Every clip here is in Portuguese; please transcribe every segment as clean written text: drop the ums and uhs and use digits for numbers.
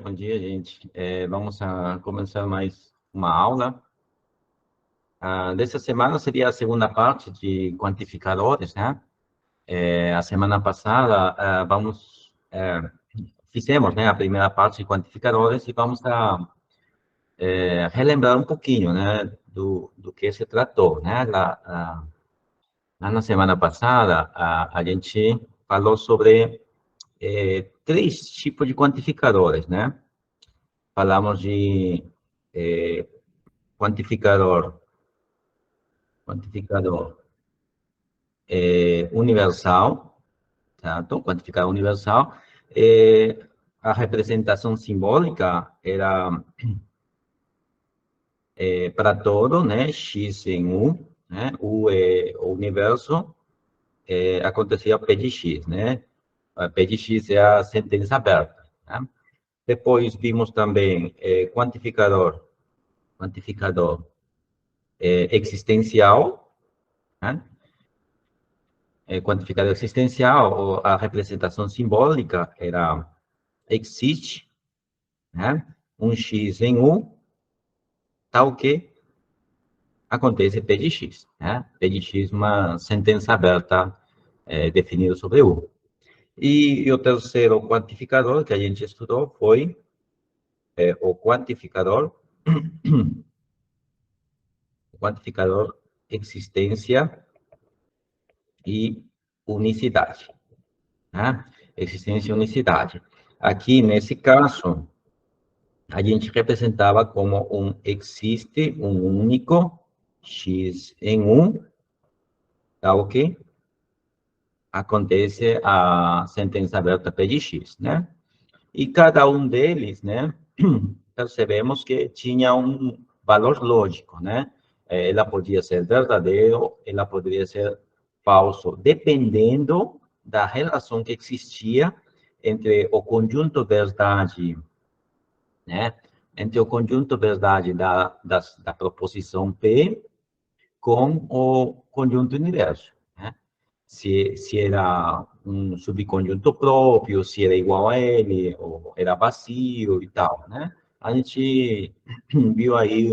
Bom dia, gente. Vamos começar mais uma aula. Dessa semana seria a segunda parte de quantificadores, né? A semana passada, fizemos, né, a primeira parte de quantificadores e vamos relembrar um pouquinho, né, do que se tratou, né? Lá na semana passada, a gente falou sobre três tipos de quantificadores, né? Falamos de quantificador universal, certo? Quantificador universal. A representação simbólica era para todo, né? X em U, né? U é o universo, acontecia P de X, né? A P de X é a sentença aberta, né? Depois vimos também quantificador existencial, né? Quantificador existencial, a representação simbólica era existe, né? Um x em U, tal que acontece P de x, né? P de x, uma sentença aberta definida sobre U. E o terceiro quantificador que a gente estudou foi o quantificador existência e unicidade, né? Existência e unicidade. Aqui, nesse caso, a gente representava como existe um único x em 1, tal que acontece a sentença aberta P de x, né? E cada um deles, né, percebemos que tinha um valor lógico, né? Ela podia ser verdadeiro, ela poderia ser falso, dependendo da relação que existia entre o conjunto verdade, né? Entre o conjunto verdade da proposição P com o conjunto universo, né? Se era um subconjunto próprio, se era igual a ele, ou era vazio e tal, né? A gente viu aí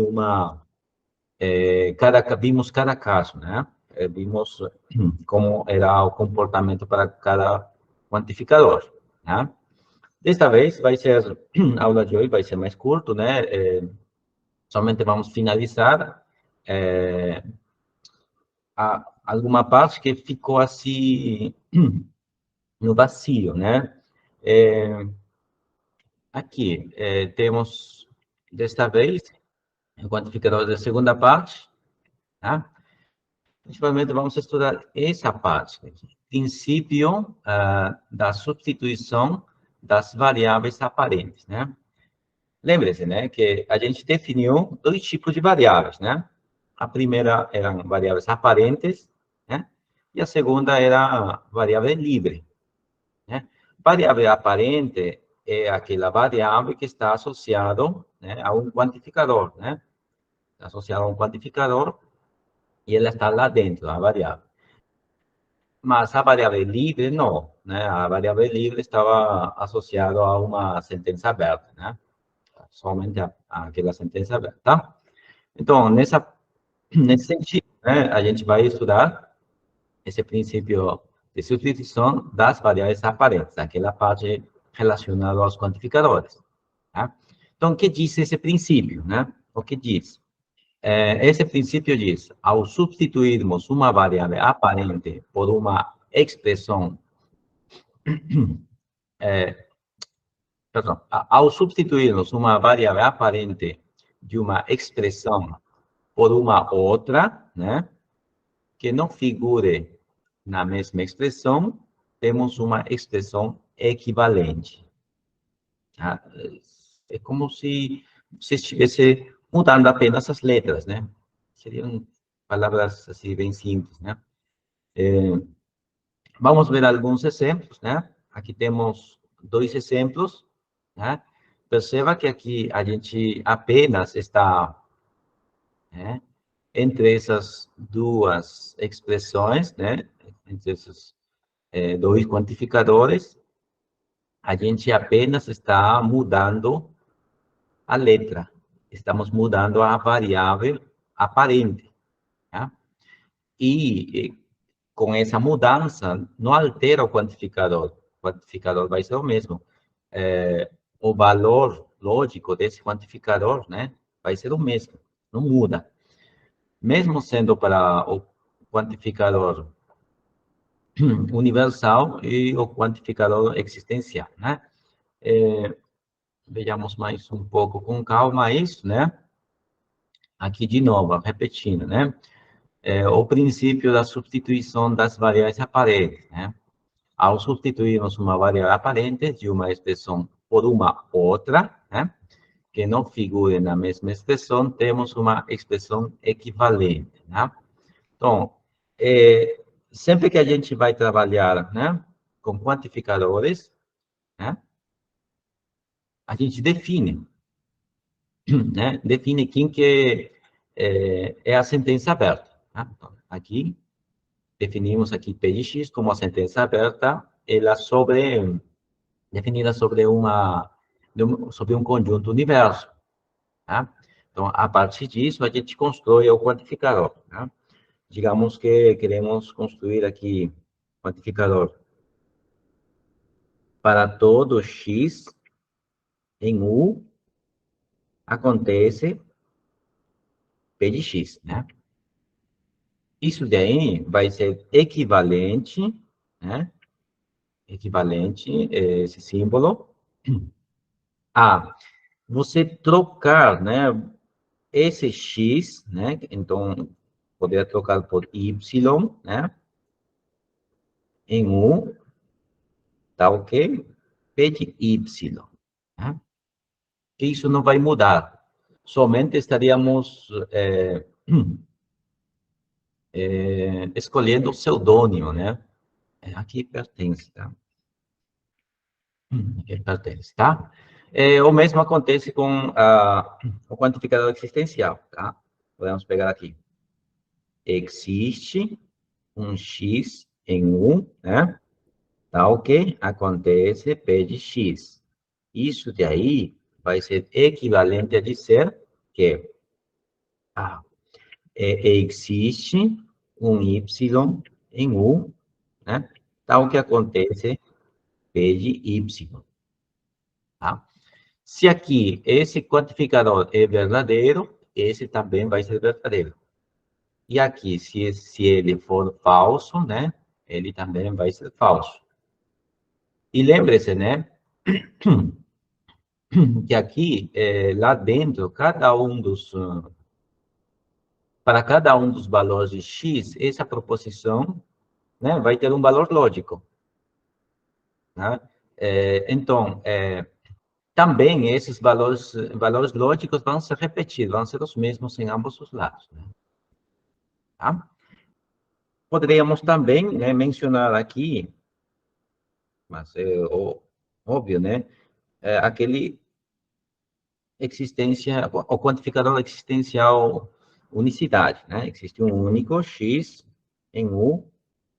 vimos cada caso, né? Vimos como era o comportamento para cada quantificador, né? Desta vez vai ser, a aula de hoje vai ser mais curto, né? Somente vamos finalizar alguma parte que ficou assim no vazio, né? Aqui temos, desta vez, o quantificador da segunda parte, tá? Principalmente vamos estudar essa parte, princípio da substituição das variáveis aparentes, né? Lembre-se, né, que a gente definiu dois tipos de variáveis, né? A primeira eram variáveis aparentes, né? E a segunda era variável livre, né? Variável aparente é aquela variável que está associada, né, a um quantificador, né? Associada a um quantificador e ela está lá dentro, a variável. Mas a variável livre, não, né? A variável livre estava associada a uma sentença aberta, né? Somente aquela sentença aberta, tá? Então, nesse sentido, né, a gente vai estudar esse princípio de substituição das variáveis aparentes, aquela parte relacionada aos quantificadores, tá? Então, o que diz esse princípio, né? O que diz? Esse princípio diz, ao substituirmos uma variável aparente por uma expressão, perdão, ao substituirmos uma variável aparente de uma expressão por uma outra, né, que não figure na mesma expressão, temos uma expressão equivalente. Tá? É como se você estivesse mudando apenas as letras, né? Seriam palavras assim bem simples, né? Vamos ver alguns exemplos, né? Aqui temos dois exemplos, né? Perceba que aqui a gente apenas está, né, entre essas duas expressões, né? Entre esses dois quantificadores, a gente apenas está mudando a letra. Estamos mudando a variável aparente. Tá? E com essa mudança, não altera o quantificador. O quantificador vai ser o mesmo. O valor lógico desse quantificador, né, vai ser o mesmo. Não muda. Mesmo sendo para o quantificador universal e o quantificador existencial, né? Vejamos mais um pouco com calma isso, né? Aqui de novo, repetindo, né? O princípio da substituição das variáveis aparentes, né? Ao substituirmos uma variável aparente de uma expressão por uma outra, né? Que não figure na mesma expressão, temos uma expressão equivalente, né? Então, sempre que a gente vai trabalhar, né, com quantificadores, né, a gente define, né, define quem que é a sentença aberta. Tá? Então, aqui, definimos aqui P de X como a sentença aberta, ela definida sobre sobre um conjunto universo. Tá? Então, a partir disso, a gente constrói o quantificador. Tá? Digamos que queremos construir aqui quantificador para todo X em U, acontece P de X, né? Isso daí vai ser equivalente, né? Equivalente, esse símbolo, a você trocar, né? Esse X, né? Então, poderia trocar por Y, né? Em U, tá ok? P de Y, né? Isso não vai mudar. Somente estaríamos escolhendo o pseudônimo, né? Aqui pertence, tá? Aqui pertence, tá? O mesmo acontece com o quantificador existencial, tá? Podemos pegar aqui. Existe um X em U, né? Tá ok? Acontece P de X. Isso daí vai ser equivalente a dizer que existe um Y em U, né? Tal que acontece P de Y, tá? Se aqui esse quantificador é verdadeiro, esse também vai ser verdadeiro. E aqui, se ele for falso, né? Ele também vai ser falso. E lembre-se, né? Que aqui, lá dentro, para cada um dos valores de x, essa proposição, né, vai ter um valor lógico. Né? Então, também esses valores lógicos vão se repetir, vão ser os mesmos em ambos os lados. Né? Tá? Poderíamos também, né, mencionar aqui, mas é óbvio, né? Aquele o quantificador existencial unicidade, né? Existe um único x em U,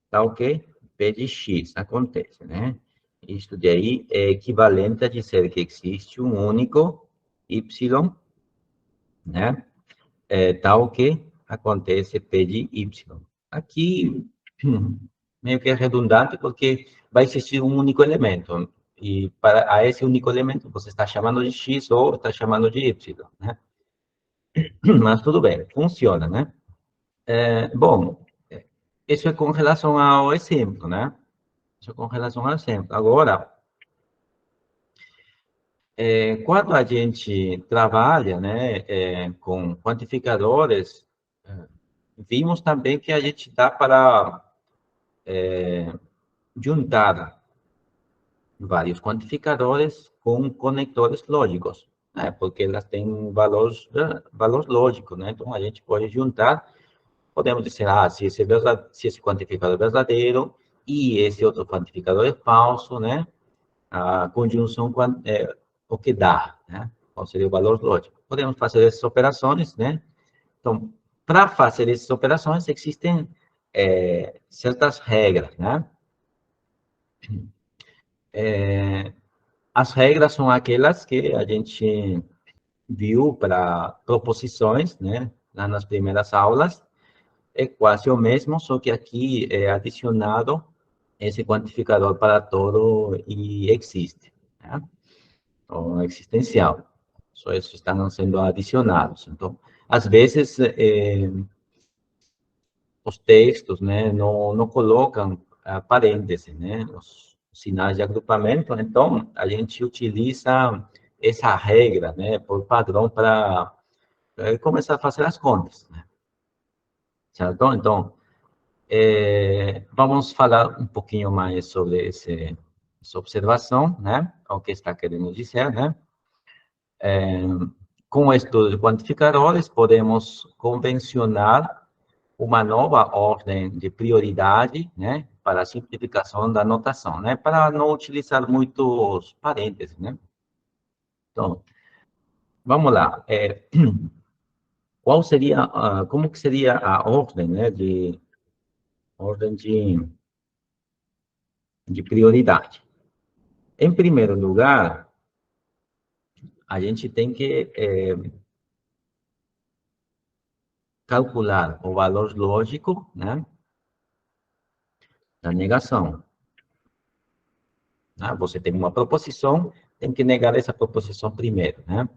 tá ok? P de x, acontece, né? Isso daí é equivalente a dizer que existe um único y, né? Tal que acontece P de y. Aqui, meio que é redundante, porque vai existir um único elemento. E para a esse único elemento, você está chamando de x ou está chamando de y, né? Mas tudo bem, funciona, né? Bom, isso é com relação ao exemplo, né? Isso é com relação ao exemplo. Agora, quando a gente trabalha, né, com quantificadores, vimos também que a gente dá para juntar vários quantificadores com conectores lógicos, né? Porque elas têm valores lógicos, né? Então, a gente pode juntar, podemos dizer, se esse quantificador é verdadeiro e esse outro quantificador é falso, né? A conjunção é o que dá, né? Qual seria o valor lógico? Podemos fazer essas operações, né? Então, para fazer essas operações, existem certas regras, né? As regras são aquelas que a gente viu para proposições, né? Lá nas primeiras aulas. É quase o mesmo, só que aqui é adicionado esse quantificador para todo e existe, né? Ou existencial. Só isso estão sendo adicionados. Então, às vezes, os textos, né, não colocam parênteses, né, os sinais de agrupamento. Então, a gente utiliza essa regra, né, por padrão para começar a fazer as contas, né? Certo? Então, vamos falar um pouquinho mais sobre essa observação, né? O que está querendo dizer, né? Com o estudo de quantificadores, podemos convencionar uma nova ordem de prioridade, né? Para a simplificação da notação, né? Para não utilizar muitos parênteses, né? Então, vamos lá. Qual seria, como que seria a ordem, né? Ordem de prioridade. Em primeiro lugar, a gente tem que calcular o valor lógico, né, da negação. Né? Você tem uma proposição, tem que negar essa proposição primeiro, né?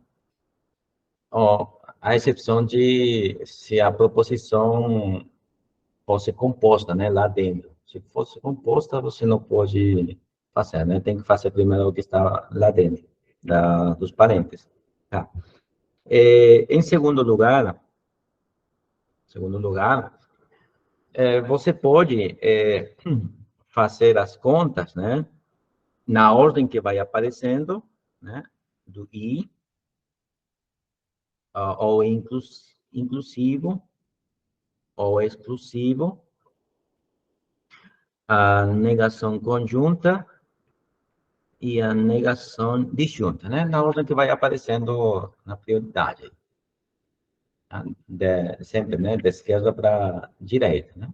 Ó, a exceção de se a proposição fosse composta, né, lá dentro. Se fosse composta, você não pode fazer, né? Tem que fazer primeiro o que está lá dentro, dos parênteses. Tá? Em segundo lugar, você pode fazer as contas, né, na ordem que vai aparecendo, né, do I, ou inclusivo, ou exclusivo, a negação conjunta e a negação disjunta, né, na ordem que vai aparecendo na prioridade. Tá? Sempre, né, de esquerda para direita, né.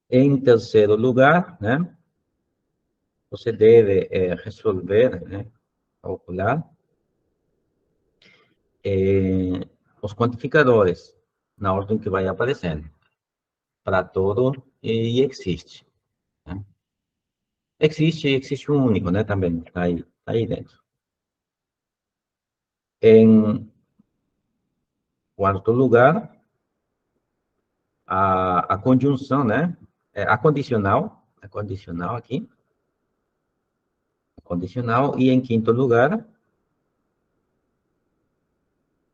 Em terceiro lugar, né, você deve resolver, né, calcular os quantificadores na ordem que vai aparecendo para todo e existe, né? Existe um único, né, também, tá aí dentro. Em quarto lugar, a conjunção, né, a condicional aqui, condicional, e em quinto lugar,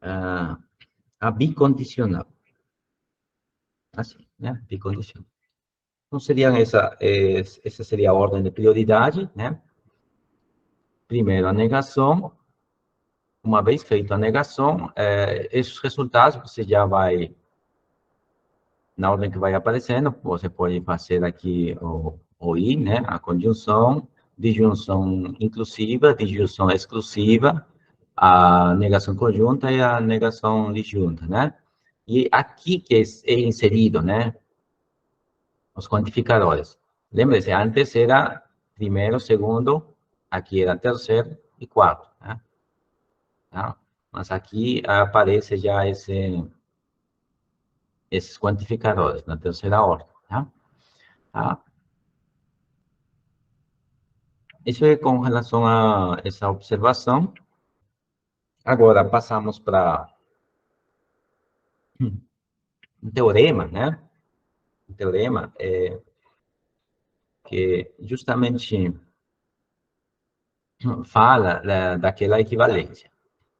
a bicondicional, assim, né, bicondicional. Então, essa seria a ordem de prioridade, né? Primeiro, a negação. Uma vez feita a negação, esses resultados você já vai, na ordem que vai aparecendo, você pode fazer aqui o I, né? A conjunção, disjunção inclusiva, disjunção exclusiva, a negação conjunta e a negação disjunta, né? E aqui que é inserido, né? Os quantificadores. Lembre-se, antes era primeiro, segundo, aqui era terceiro e quarto, né? Tá? Mas aqui aparece já esses quantificadores na terceira ordem. Tá? Tá? Isso é com relação a essa observação. Agora, passamos para um teorema, né? Um teorema que justamente fala daquela equivalência.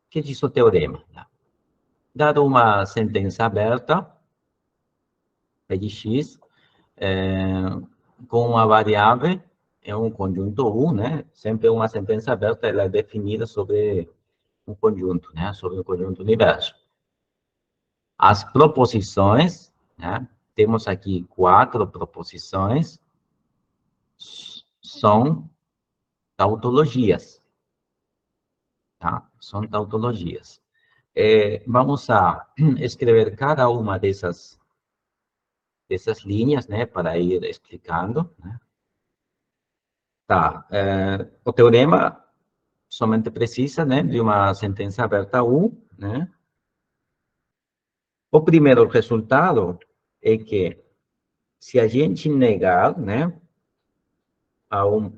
O que diz o teorema? Dado uma sentença aberta, P de x, com uma variável, é um conjunto U, né? Sempre uma sentença aberta, ela é definida sobre um conjunto, né? Sobre o conjunto universo. As proposições, né? Temos aqui 4 proposições, são tautologias, tá? São tautologias. Vamos a escrever cada uma dessas linhas, né? Para ir explicando, né? Tá. O teorema somente precisa, né, de uma sentença aberta U, né? O primeiro resultado é que se a gente negar, né, a um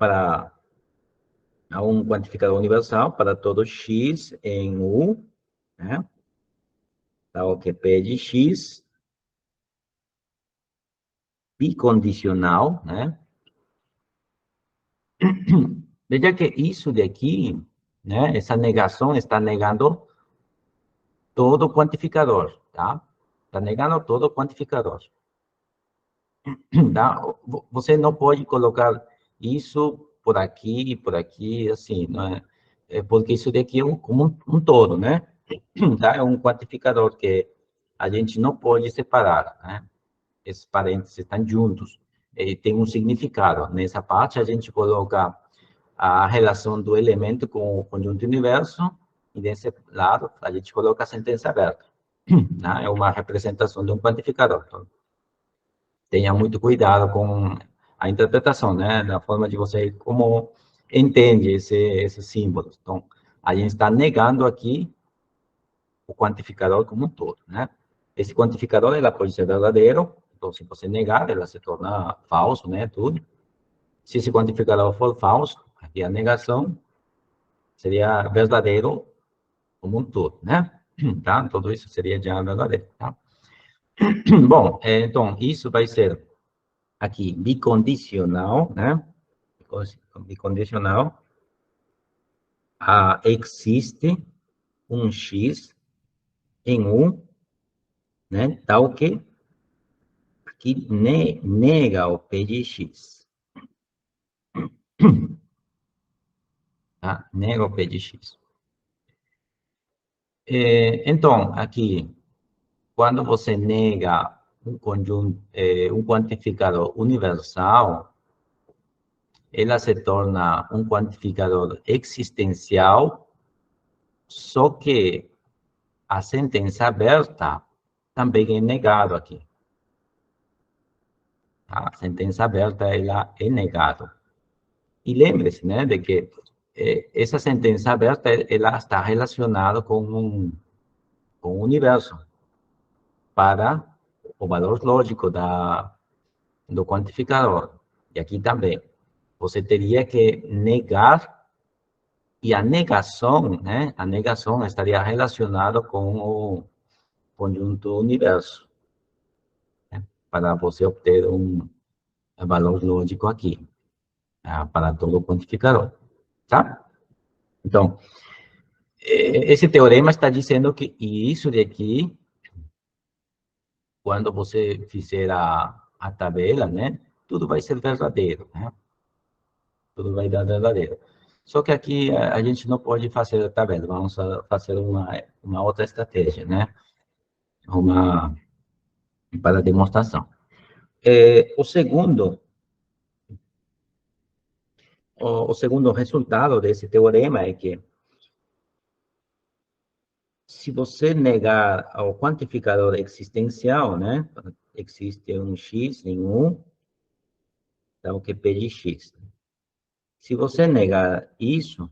quantificador universal para todo x em U, né, tal que P de x bicondicional, né? Veja que isso daqui, né, essa negação está negando todo quantificador, tá? Está negando todo quantificador. Tá? Você não pode colocar isso e por aqui, assim, não é? Porque isso daqui é como um todo, né? Tá? É um quantificador que a gente não pode separar, né? Esses parênteses estão juntos. Tem um significado. Nessa parte, a gente coloca a relação do elemento com o conjunto universo, e desse lado, a gente coloca a sentença aberta. Né? É uma representação de um quantificador. Então, tenha muito cuidado com a interpretação, né? Da forma de você, como entende esses símbolos. Então, a gente está negando aqui o quantificador como um todo, né? Esse quantificador, ela pode ser verdadeiro, então, se você negar, ela se torna falso, né? Tudo. Se esse quantificador for falso, aqui a negação seria verdadeiro como um todo, né? Tá? Tudo isso seria já verdadeiro, tá? Bom, então, isso vai ser aqui bicondicional, né? Bicondicional. Existe um x em U, né? Tal que aqui nega o P de x. Tá? Nega o P de x. Então, aqui, quando você nega um conjunto, um quantificador universal, ela se torna um quantificador existencial, só que a sentença aberta também é negado aqui. A sentença aberta, ela é negada. E lembre-se, né, de que essa sentença aberta, ela está relacionada com o universo, para o valor lógico do quantificador. E aqui também, você teria que negar, e a negação, né, a negação estaria relacionada com o conjunto universo, né, para você obter um valor lógico aqui, para todo quantificador, tá? Então, esse teorema está dizendo que isso daqui, quando você fizer a tabela, né, tudo vai ser verdadeiro, né? Tudo vai dar verdadeiro. Só que aqui a gente não pode fazer a tabela, vamos fazer uma outra estratégia, né? Uma para demonstração. O segundo resultado desse teorema é que, se você negar ao quantificador existencial, né? Existe um x em 1, então que P de x. Se você negar isso,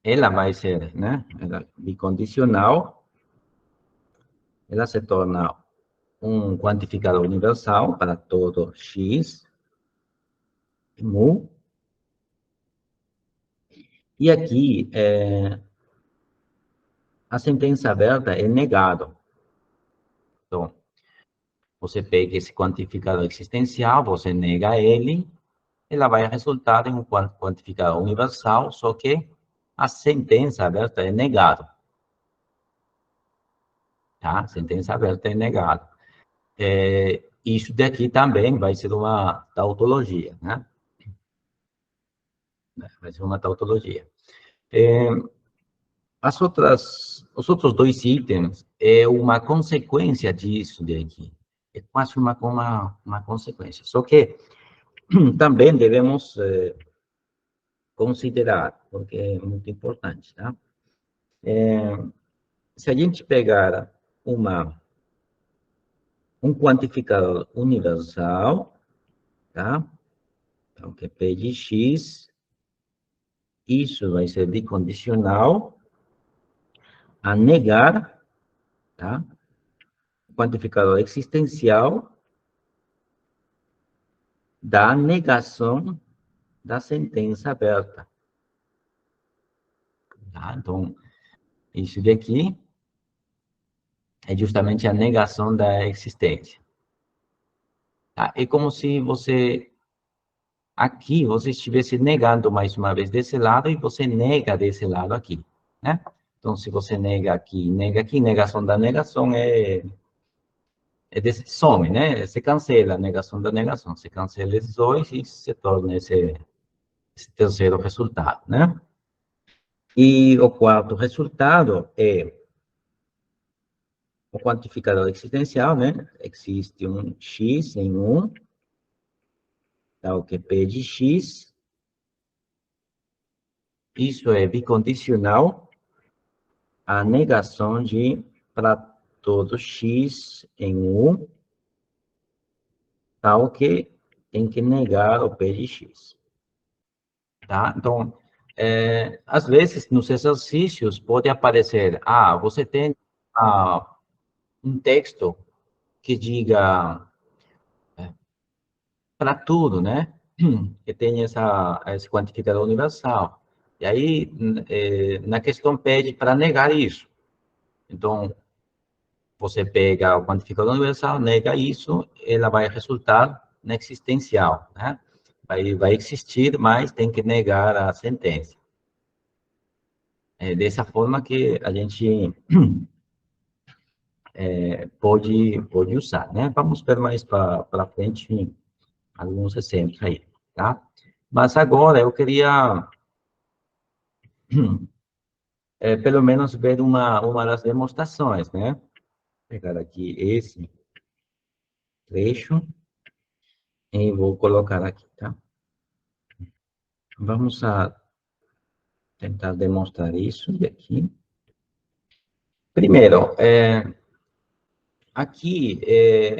ela vai ser, né? Ela, bicondicional, ela se torna um quantificador universal para todo x, mu. E aqui, a sentença aberta é negado. Então, você pega esse quantificador existencial, você nega ele, ela vai resultar em um quantificador universal, só que a sentença aberta é negado. Tá? A sentença aberta é negado. Isso daqui também vai ser uma tautologia, né? Vai ser uma tautologia. Os outros dois itens é uma consequência disso daqui. É quase uma consequência. Só que também devemos considerar, porque é muito importante, tá? Se a gente pegar um quantificador universal, tá? Então, que P de X, isso vai ser bicondicional a negar, tá? O quantificador existencial da negação da sentença aberta. Tá? Então, isso daqui é justamente a negação da existência. Tá? É como se aqui, você estivesse negando mais uma vez desse lado e você nega desse lado aqui, né? Então, se você nega aqui, negação da negação some, né? Você cancela a negação da negação, você cancela esses dois e se torna esse terceiro resultado, né? E o quarto resultado é o quantificador existencial, né? Existe um x em 1, tal que P de x, isso é bicondicional à negação de, para todo x em 1, tal que tem que negar o P de x. Tá? Então, às vezes, nos exercícios, pode aparecer, você tem um texto que diga para tudo, né? Que tem esse quantificador universal. E aí, na questão pede para negar isso. Então, você pega o quantificador universal, nega isso, ela vai resultar na existencial, né? Vai existir, mas tem que negar a sentença. É dessa forma que a gente pode usar, né? Vamos ver mais para frente alguns exemplos aí, tá? Mas agora eu queria, pelo menos, ver uma das demonstrações, né? Vou pegar aqui esse trecho e vou colocar aqui, tá? Vamos tentar demonstrar isso aqui. Primeiro, aqui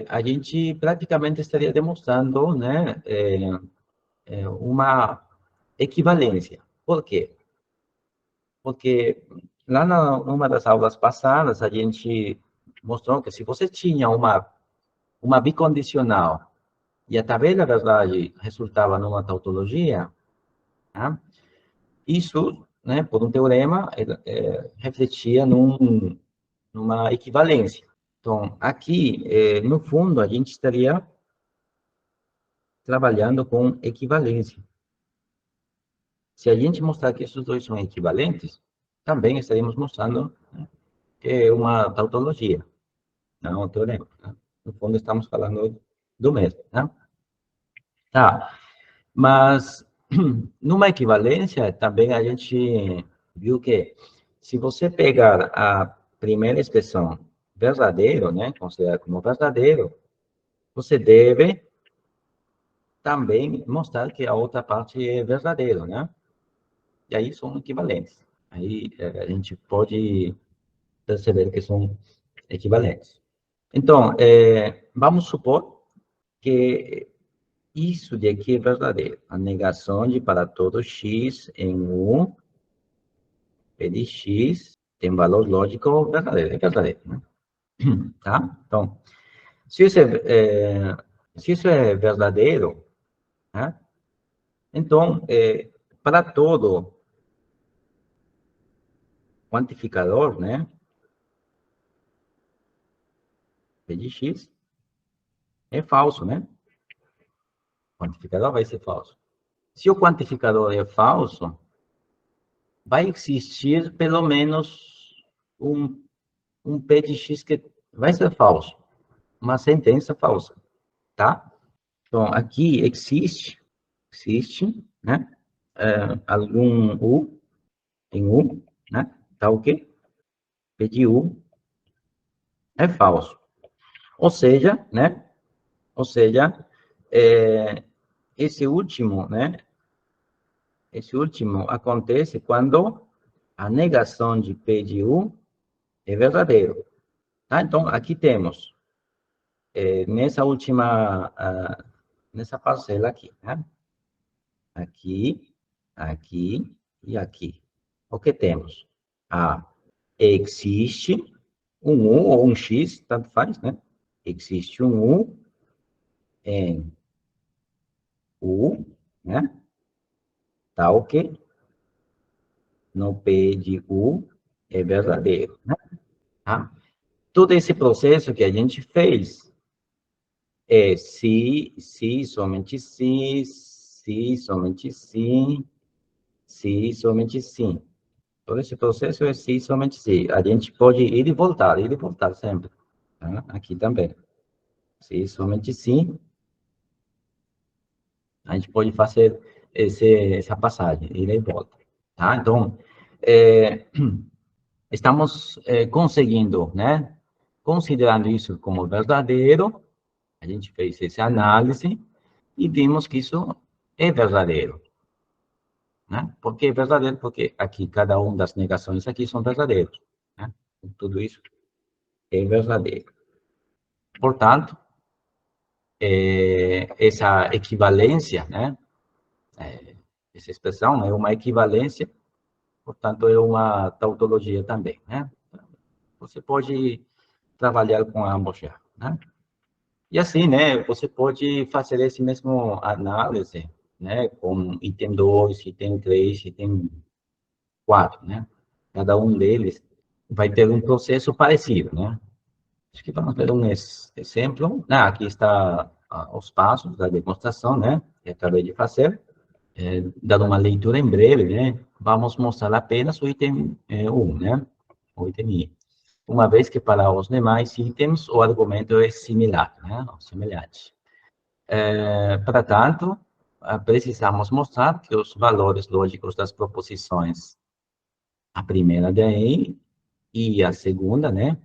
a gente praticamente estaria demonstrando, né, uma equivalência. Por quê? Porque lá numa das aulas passadas, a gente mostrou que se você tinha uma bicondicional e a tabela, na verdade, resultava numa tautologia, tá? Isso, né, por um teorema, refletia numa equivalência. Então, aqui, no fundo, a gente estaria trabalhando com equivalência. Se a gente mostrar que esses dois são equivalentes, também estaríamos mostrando, né, que é uma tautologia, não um teorema. Né? No fundo, estamos falando do mesmo. Né? Tá, mas numa equivalência, também a gente viu que se você pegar a primeira expressão verdadeiro, né, considerar como verdadeiro, você deve também mostrar que a outra parte é verdadeiro, né? E aí são equivalentes. Aí a gente pode perceber que são equivalentes. Então, vamos supor que isso de aqui é verdadeiro. A negação de para todo x em 1, P de x, tem valor lógico verdadeiro. É verdadeiro, né? Tá? Então, se isso é verdadeiro, né? Então, para todo quantificador, né? P de x é falso, né? O quantificador vai ser falso. Se o quantificador é falso, vai existir pelo menos um P de x que vai ser falso. Uma sentença falsa, tá? Então, aqui existe, né? Algum U em U, né? Tá o quê? P de U é falso. Ou seja, né? Ou seja, esse último, né? Esse último acontece quando a negação de P de U é verdadeiro. Tá? Então, aqui temos, nessa última, nessa parcela aqui, né? aqui, aqui e aqui. O que temos? Existe um 1 ou um x, tanto faz, né? Existe um 1 em U, né? Tal que no P de U é verdadeiro, né? Tá? Todo esse processo que a gente fez é se, somente se, somente se, somente sim. Todo esse processo é se, somente se. A gente pode ir e voltar sempre. Tá? Aqui também. Se, somente sim. A gente pode fazer essa passagem, ir e volta. Tá? Então, estamos conseguindo, né? Considerando isso como verdadeiro, a gente fez essa análise e vimos que isso é verdadeiro, né? Por que é verdadeiro? Porque aqui, cada uma das negações aqui são verdadeiros, né? Tudo isso é verdadeiro. Portanto, essa equivalência, né? Essa expressão é uma equivalência, portanto, é uma tautologia também, né? Você pode trabalhar com ambos já, né? E assim, né, você pode fazer esse mesmo análise, né, com item 2, item 3, item 4, né? Cada um deles vai ter um processo parecido, né? Acho que vamos ver um exemplo. Aqui está os passos da demonstração, né, que acabei de fazer. Dando uma leitura em breve, né, vamos mostrar apenas o item 1, né, o item I. Uma vez que para os demais itens o argumento é similar, né, semelhante. Para tanto, precisamos mostrar que os valores lógicos das proposições, a primeira daí e a segunda, né,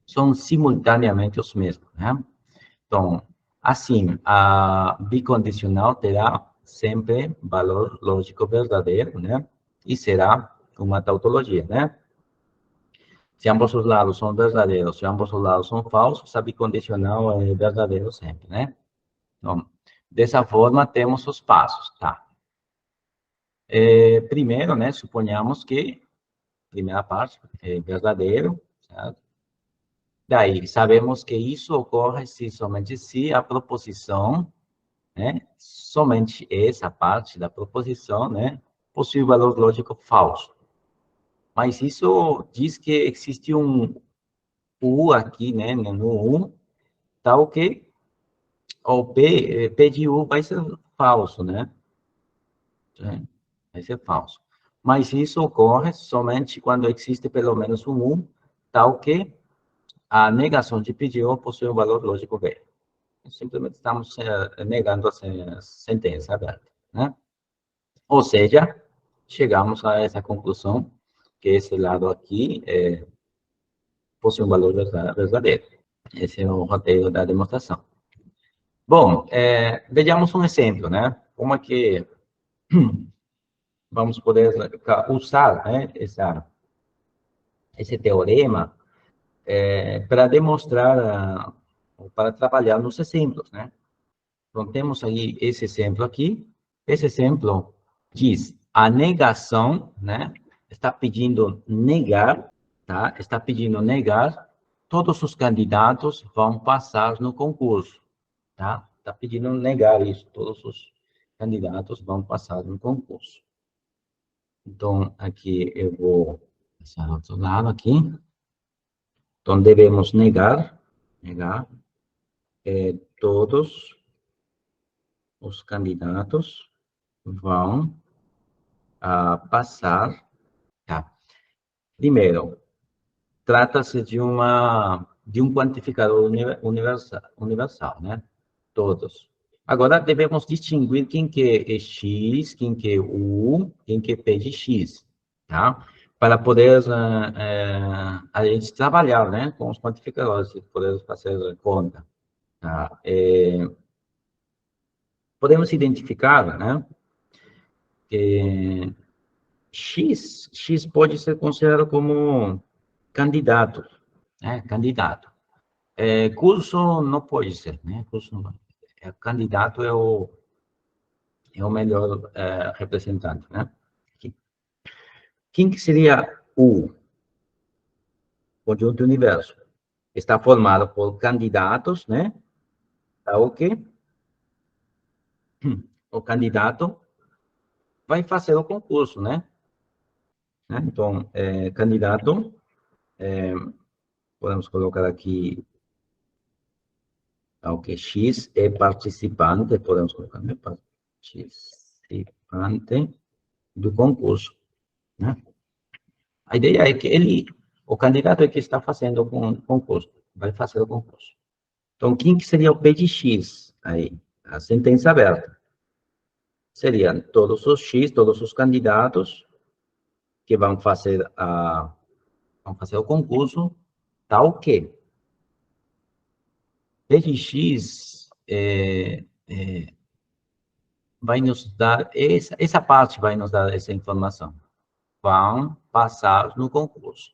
são simultaneamente os mesmos, né? Então, assim, a bicondicional terá sempre valor lógico verdadeiro, né? E será uma tautologia, né? Se ambos os lados são verdadeiros, se ambos os lados são falsos, a bicondicional é verdadeiro sempre, né? Então, dessa forma, temos os passos, tá? Primeiro, né, suponhamos que, primeira parte, é verdadeiro, certo? Daí, sabemos que isso ocorre se somente se a proposição, né, somente essa parte da proposição, né, possui valor lógico falso. Mas isso diz que existe um U aqui, né, no 1, tal que o P de U vai ser falso, né? Vai ser falso. Mas isso ocorre somente quando existe pelo menos um 1, tal que a negação de P de U possui um valor lógico B. Simplesmente estamos negando a sentença aberta, né? Ou seja, chegamos a essa conclusão que esse lado aqui possui um valor verdadeiro. Esse é o roteiro da demonstração. Bom, vejamos um exemplo, né? Como é que vamos poder usar, né, esse teorema para demonstrar, para trabalhar nos exemplos, né? Então, temos aí esse exemplo aqui. Esse exemplo diz a negação, né? Está pedindo negar, tá? Está pedindo negar, todos os candidatos vão passar no concurso, tá? Está pedindo negar isso, todos os candidatos vão passar no concurso. Então, aqui eu vou passar ao outro lado aqui. Então, devemos negar todos os candidatos vão passar, tá? Primeiro, trata-se de um quantificador universal, né? Todos. Agora, devemos distinguir quem que é X, quem que é U, quem que é P de X, tá? Para poder a gente trabalhar, né, com os quantificadores, poder fazer conta, tá? Podemos identificar, né, que X pode ser considerado como candidato, né? Candidato. Curso não pode ser, né? Curso não. Candidato é o melhor representante, né? Aqui. Quem que seria o conjunto universo? Está formado por candidatos, né? Tá ok? O candidato vai fazer o concurso, né? Então, candidato, podemos colocar aqui, tá ok, X é participante, podemos colocar, né? Participante do concurso, né? A ideia é que o candidato é que está fazendo o concurso, vai fazer o concurso. Então, quem que seria o P de X aí? A sentença aberta. Seriam todos os X, todos os candidatos que vão fazer o concurso, tal que P de X vai nos dar, essa parte vai nos dar essa informação. Vão passar no concurso.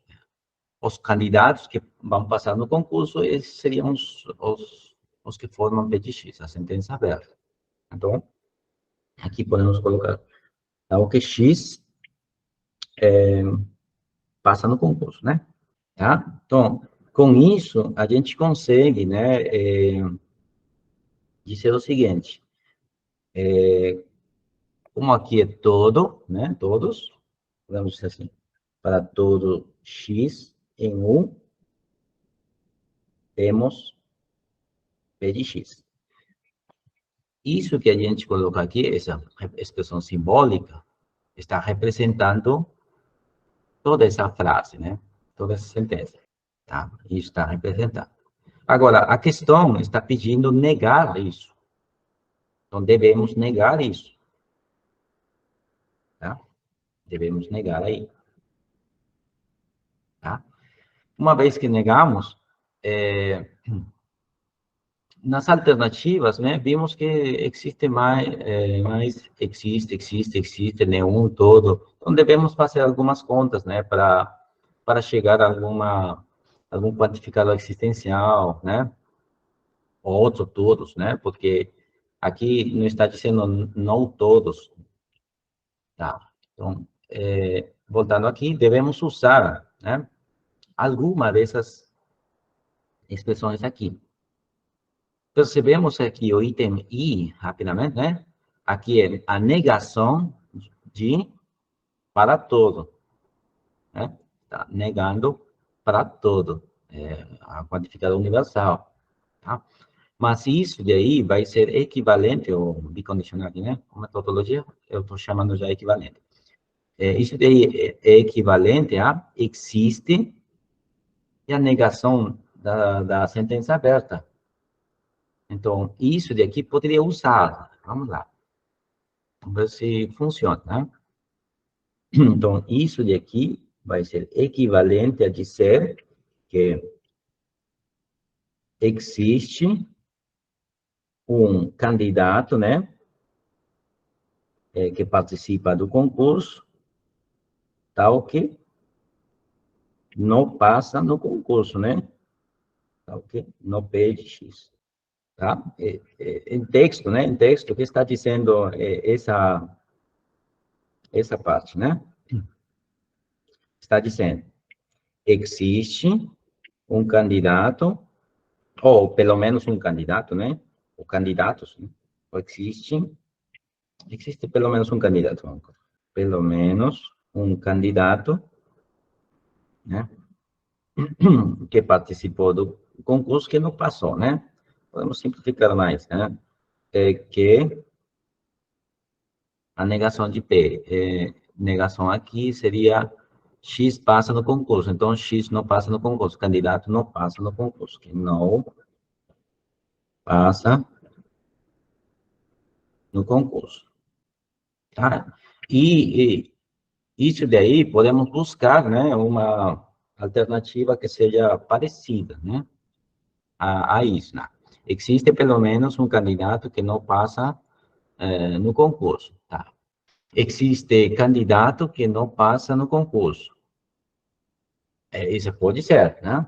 Os candidatos que vão passar no concurso, esses seriam os que formam P de X, a sentença aberta. Então, aqui podemos colocar o que X passa no concurso, né? Tá? Então, com isso, a gente consegue, né, dizer o seguinte, como aqui é todo, né, todos, podemos dizer assim, para todo X em 1, temos P de X. Isso que a gente coloca aqui, essa expressão simbólica, está representando toda essa frase, né? Toda essa sentença, tá? Isso está representando. Agora, a questão está pedindo negar isso. Então, devemos negar isso, tá? Devemos negar aí, tá? Uma vez que negamos, nas alternativas, né, vimos que existe existe, nenhum, todo. Então, devemos fazer algumas contas, né, para chegar a algum quantificador existencial, né, outro todos, né, porque aqui não está dizendo não todos, tá? Então, voltando aqui, devemos usar, né, alguma dessas expressões aqui. Percebemos aqui o item I, rapidamente, né? Aqui é a negação de para todo, né? Está negando para todo, a quantificador universal, tá? Mas isso daí vai ser equivalente, ou bicondicional aqui, né? Uma tautologia, eu estou chamando já equivalente. Isso daí é equivalente a existe e a negação da sentença aberta. Então, isso daqui poderia usar. Vamos lá. Vamos ver se funciona, né? Então, isso daqui vai ser equivalente a dizer que existe um candidato, né, que participa do concurso, tal que não passa no concurso, né? Tal que no P de X, tá? Em texto, né? Em texto, o que está dizendo essa parte, né? Está dizendo, existe um candidato, ou pelo menos um candidato, né? Ou candidatos, né? Ou existe pelo menos um candidato, pelo menos um candidato, né? Que participou do concurso que não passou, né? Podemos simplificar mais, né? Que a negação de P, negação aqui seria X passa no concurso, então X não passa no concurso, o candidato não passa no concurso, que não passa no concurso, tá? E isso daí podemos buscar, né, uma alternativa que seja parecida, né, a isso, né? Existe pelo menos um candidato que não passa no concurso, tá? Existe candidato que não passa no concurso. Isso pode ser, né?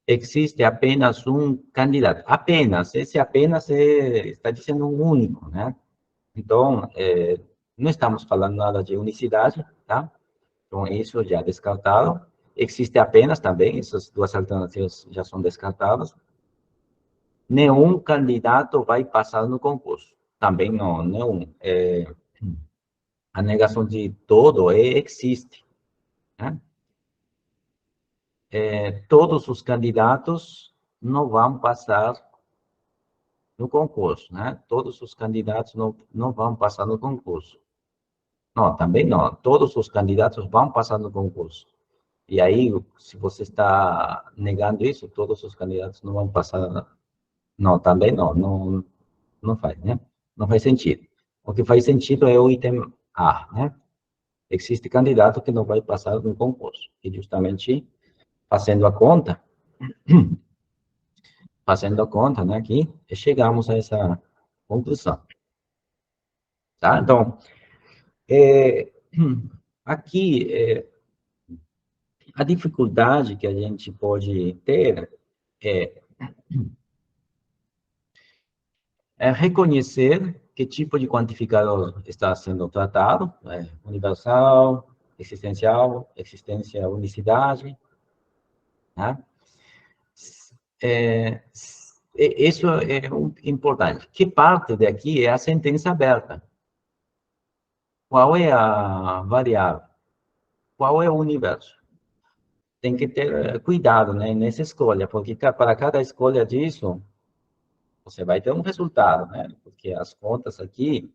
Existe apenas um candidato. Apenas, esse apenas está dizendo um único, né? Então, não estamos falando nada de unicidade, tá? Então, isso já é descartado. Existe apenas também, essas duas alternativas já são descartadas. Nenhum candidato vai passar no concurso. Também não, nenhum. A negação de todo existe, né? Todos os candidatos não vão passar no concurso, né? Todos os candidatos não vão passar no concurso. Não, também não. Todos os candidatos vão passar no concurso. E aí, se você está negando isso, todos os candidatos não vão passar. Não, também não. Não faz, né? Não faz sentido. O que faz sentido é o item A, né? Existe candidato que não vai passar no concurso. E justamente fazendo a conta, né, aqui, chegamos a essa conclusão. Tá? Então, aqui, a dificuldade que a gente pode ter é, reconhecer que tipo de quantificador está sendo tratado, universal, existencial, existência, unicidade, né? Isso é importante. Que parte daqui é a sentença aberta? Qual é a variável? Qual é o universo? Tem que ter cuidado, né, nessa escolha, porque para cada escolha disso, você vai ter um resultado, né? Porque as contas aqui,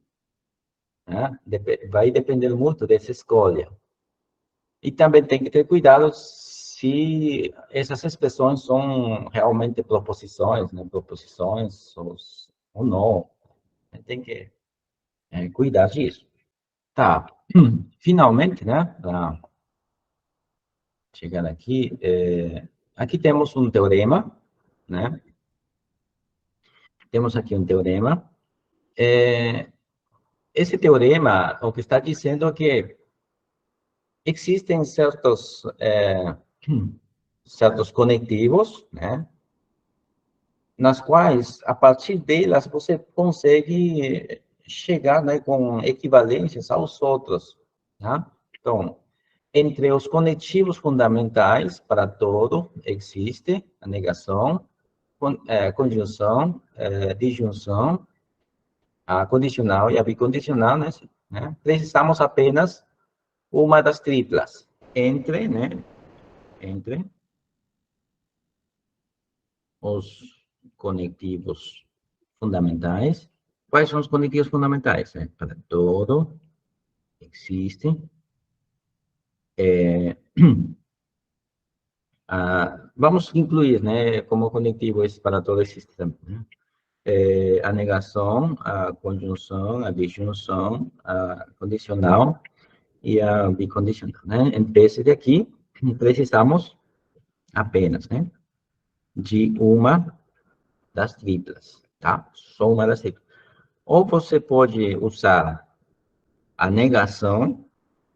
né, vai depender muito dessa escolha. E também tem que ter cuidado se essas expressões são realmente proposições, né? Proposições ou não. Tem que cuidar disso. Tá. Finalmente, né? Para chegar aqui, aqui temos um teorema, né? Temos aqui um teorema. Esse teorema, o que está dizendo é que existem certos conectivos, né? Nas quais, a partir delas, você consegue chegar, né, com equivalências aos outros, tá? Então, entre os conectivos fundamentais para todo, existe a negação, conjunção, disjunção, a condicional e a bicondicional, né? Precisamos apenas uma das triplas, né? Entre os conectivos fundamentais. Quais são os conectivos fundamentais? Para todo, existe. Vamos incluir, né, como conectivo esse para todo esse sistema, né? A negação, a conjunção, a disjunção, a condicional e a bicondicional, né? Entre esse daqui, precisamos apenas, né, de uma das triplas, tá? Só uma das triplas. Ou você pode usar a negação,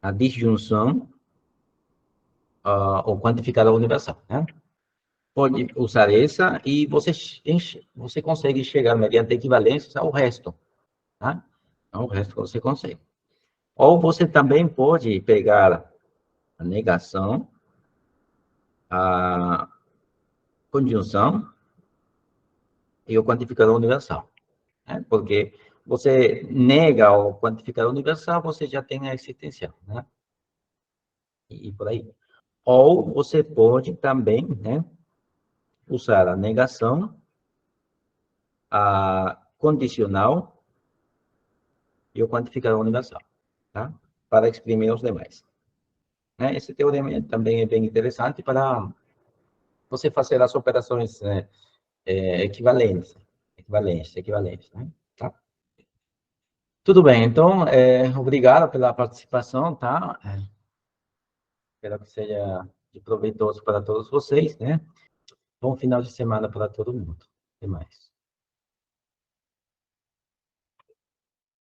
a disjunção, ou quantificador universal, né? Pode usar essa e você consegue chegar mediante equivalências ao resto, tá? Ao resto você consegue. Ou você também pode pegar a negação, a conjunção e o quantificador universal, né? Porque você nega o quantificador universal, você já tem a existencial, né? E por aí. Ou você pode também, né, usar a negação, a condicional e o quantificador universal, tá? Para exprimir os demais, né? Esse teorema também é bem interessante para você fazer as operações, né, equivalentes, né? Tá? Tudo bem, então, obrigado pela participação, tá? Espero que seja de proveitoso para todos vocês, né? Bom final de semana para todo mundo. Até mais.